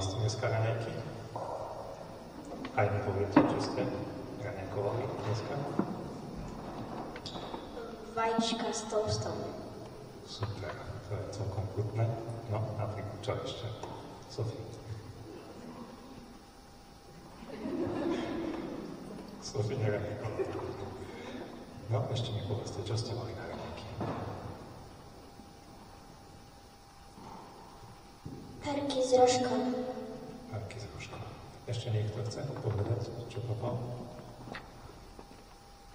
ste dneska raňajky? Aj mi poviete, čo ste raňajkovali dneska? Vajíčka s toastom. Super, to je celkom chutné. No, napríklad, čo ešte? Sofie. Sofie neraňajkovala. No, ešte mi povedzte, čo ste mali na raňajky? Perky s rožkom. Perky s rožkom. Ešte niekto chce povedať, čo papal?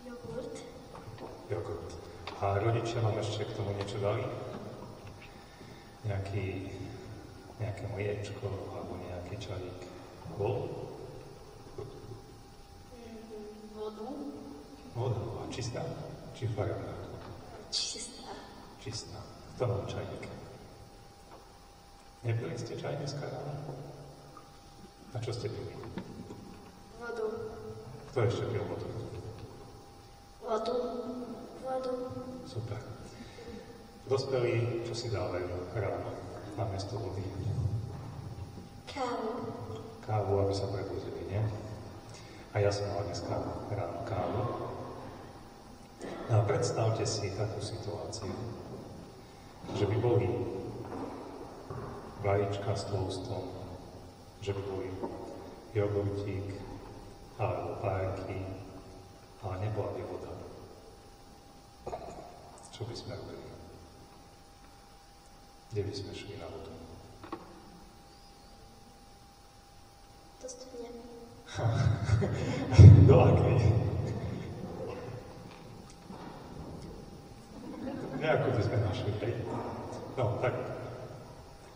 Jogurt. Jogurt. A rodičia vám ešte k tomu niečo dali? Nejaké mliečko alebo nejaký čajík? Bol? Vodu. Voda. A čistá? Či farebná? Čistá. Čistá. Kto mal čajík? Nepili ste čaj dneska ráno? A čo ste pili? Vodu. Kto ešte pil vodu? Vodu. Vodu. Super. Dospelí, čo si dávajú ráno namiesto vody? Kávu. Kávu, aby sa prebudili, nie? A ja som mal dneska ráno kávu. No a predstavte si takú situáciu, že by boli vajíčka s toastom, že by boli jogurtík alebo párky, ale nebola by voda. Čo by sme robili? Kde by sme šli na vodu? To studne. Do akej? Nejakú by sme našli, hej? No, tak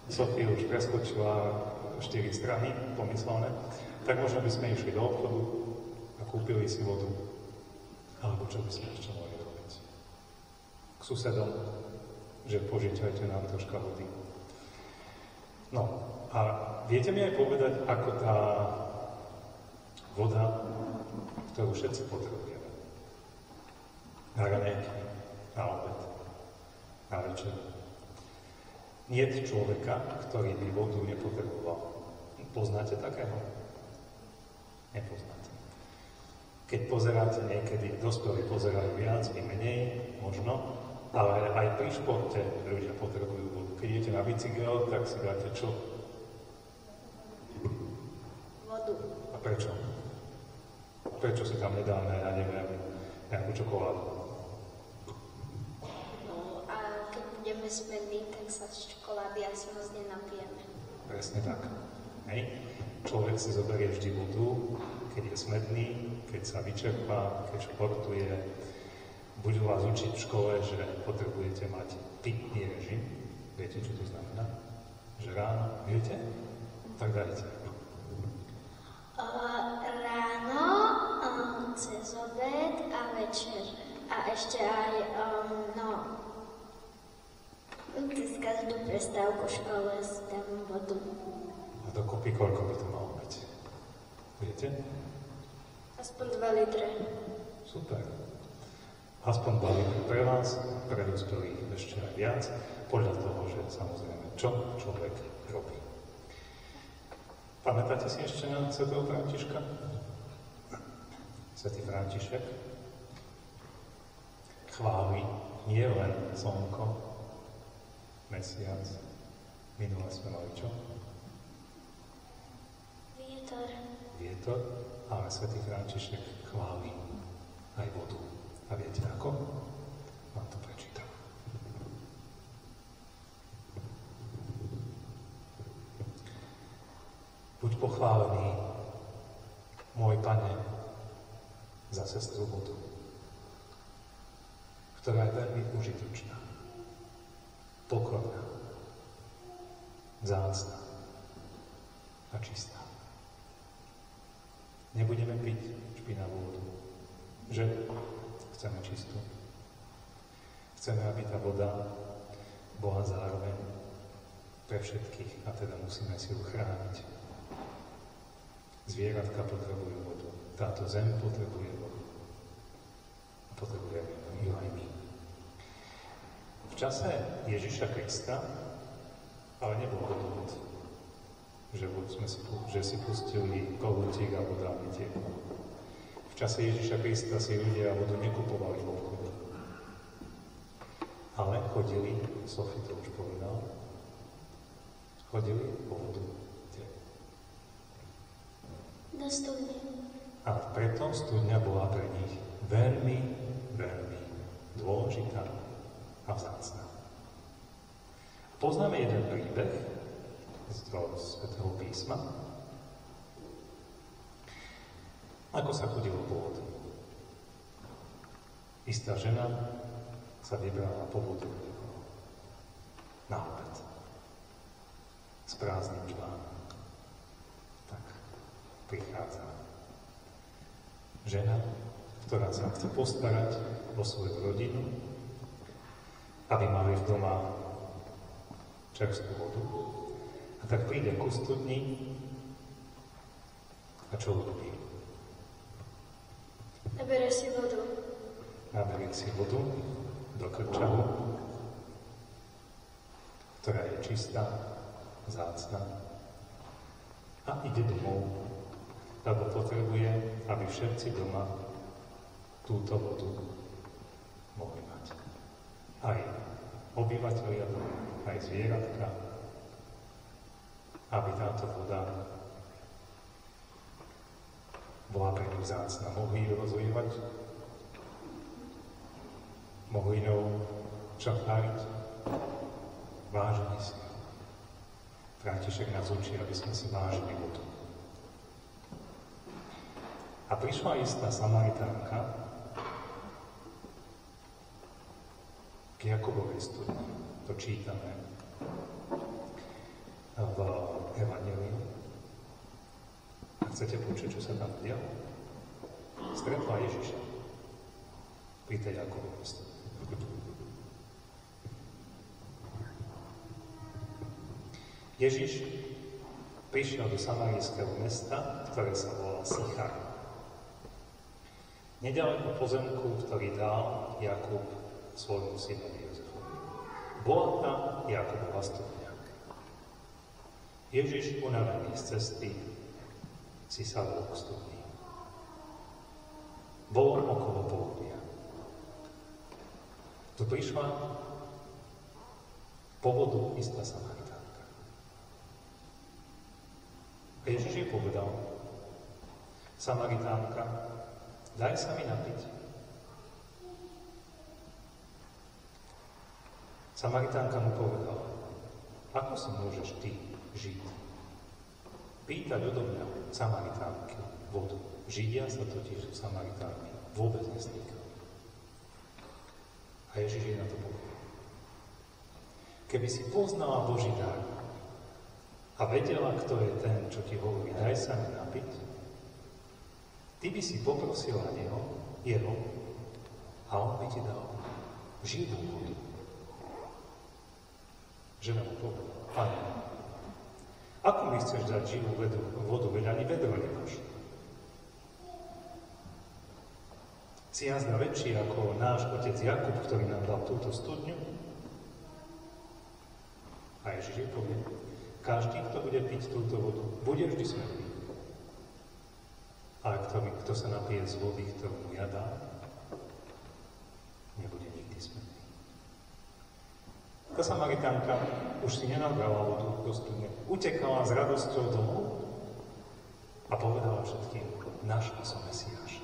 Sofia už preskočila 4 strany pomyselné, tak možno by sme išli do obchodu a kúpili si vodu. Alebo čo by sme ešte mohli robiť? K susedom, že požičajte nám troška vody. No, a viete mi aj povedať, ako tá voda, ktorú všetci potrebujeme. Na raňajky, na obed, na večer. Niet človeka, ktorý by vodu nepotreboval. Poznáte takého? Nepoznáte. Keď pozeráte niekedy, dospelí pozerajú viac i menej, možno, ale aj pri športe ľudia potrebujú vodu. Keď idete na bicykel, tak si dáte čo? Vodu. A prečo? Prečo si tam nedáme, ja neviem, nejakú čokoládu? No a keď budeme smední, tak sa z čokolády asi moc nenapijeme. Presne tak. Hej. Človek si zoberie vždy vodu, keď je smedný, keď sa vyčerpá, keď športuje. Budú vás učiť v škole, že potrebujete mať pitný režim. Viete, čo to znamená? Že ráno, viete? Tak dajte. Ráno, cez obed a večer. A ešte aj, cez každú prestávku v škole si dávam vodu. A dokopy koľko by to malo byť? Viete? Aspoň 2 litre. Super. Aspoň 2 litre pre vás, pre dospelých ešte aj viac, podľa toho, že samozrejme, čo človek robí. Pamätáte si ešte na svätého Františka? Svätý František chváli nie len slnko, mesiac, minule sme mali čo? Vietor, ale svätý František chváli aj vodu. A viete ako? Vám to prečítam. Buď pochválený, môj Pane, za sestru vodu, ktorá je veľmi užitočná, pokorná, vzácna a čistá. Nebudeme piť špinavú vodu, že chceme čistú. Chceme, aby tá voda bola zároveň pre všetkých a teda musíme si ju chrániť. Zvieratka potrebujú vodu, táto zem potrebuje vodu. A potrebujeme ju aj my. V čase Ježiša Krista ale nebol vodovod. že si pustili kohútik a voda netiekla. V čase Ježiša Krista si ľudia vodu nekupovali v obchode. Ale chodili, Sofie to už povedal, chodili po vodu. Do studne. A preto studňa bola pre nich veľmi, veľmi dôležitá a vzácna. Poznáme jeden príbeh z Svätého písma, ako sa chodilo po vodu. Istá žena sa vybrala po vodu na obed s prázdnym článom. Tak prichádza žena, ktorá sa chce postarať o svoju rodinu, aby mali v doma čerstvú vodu. A tak príde ku studni a čo urobí? Naberie si vodu. Naberie si vodu do krčahu, ktorá je čistá, vzácna a ide domov, lebo potrebuje, aby všetci doma túto vodu mohli mať. Aj obyvateľia doma, aj zvieratka, aby táto voda bola pre nich vzácna. Mohli ju rozlievať, mohli ňou čapáriť, vážili si. František nás učí, aby sme si vážili vodu. A prišla istá Samaritánka k Jakubovej studni. To čítame v Evanjeliu. A chcete počuť, čo sa tam dialo? Stretla Ježiša pri tej Jakubovej studni. Ježiš prišiel do samarijského mesta, ktoré sa volá Sychar. Nedaleko pozemku, ktorý dal Jakub svojmu synovi Jozefovi. Bola tam Jakubova studňa. Ježiš, unavený z cesty, si sadol k studni. Bolo okolo poludnia. Tu prišla po vodu istá Samaritánka. A Ježiš jej povedal: Samaritánka, daj sa mi napiť. Samaritánka mu povedala: ako si môžeš ty žiť? Pýtať odo mňa Samaritánky vodu. Židia sa totiž Samaritánky vôbec nestýkali. A Ježiš jej na to povedal: keby si poznala Boží dar a vedela, kto je ten, čo ti hovorí, daj sa mi napiť, ty by si poprosila jeho a on by ti dal živú vodu. Žena mu povedala: Pane, ako mi chceš dať živú vodu, veď ani vedro nemáš? Si jazda väčší ako náš otec Jakub, ktorý nám dal túto studňu? A Ježiš jej povie: každý, kto bude piť túto vodu, bude vždy smätný. Ale kto sa napije z vody, ktorú mu ja dám, nebude nikdy smätný. Tá Samaritánka už si nenabrala vodu do studne. Utekala s radosťou domov a povedala všetkým: našla som Mesiáša.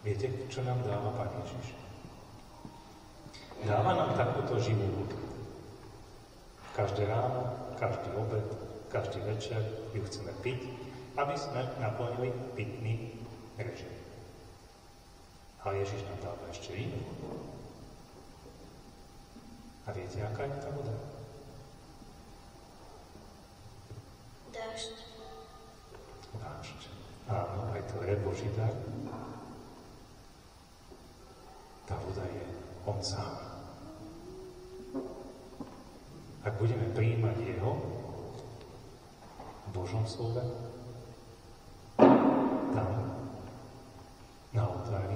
Viete, čo nám dáva Pán Ježiš? Dáva nám takúto živú vodu. Každé ráno, každý obed, každý večer ju chceme piť, aby sme naplnili pitný režim. Ale Ježiš nám dáva ešte inú vodu. A viete, aká je tá voda? Dážď. Dážď. Áno, aj to je Boží dar. Tá voda je on sám. Ak budeme prijímať jeho v Božom slove, tam, na oltári,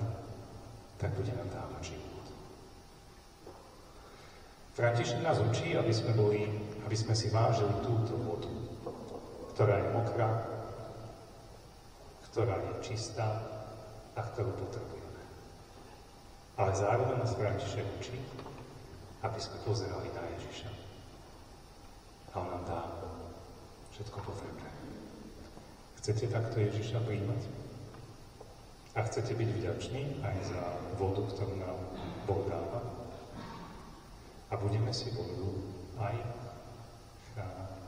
tak bude nám dávať život. František nás učí, aby sme boli aby sme si vážili túto vodu, ktorá je mokrá, ktorá je čistá a ktorú potrebujeme. Ale zároveň nás František učí, aby sme pozerali na Ježiša. A on nám dá všetko potrebné. Chcete takto Ježiša príjmať? A chcete byť vďační aj za vodu, ktorú nám Boh dáva? A budeme si vodu aj chrániť.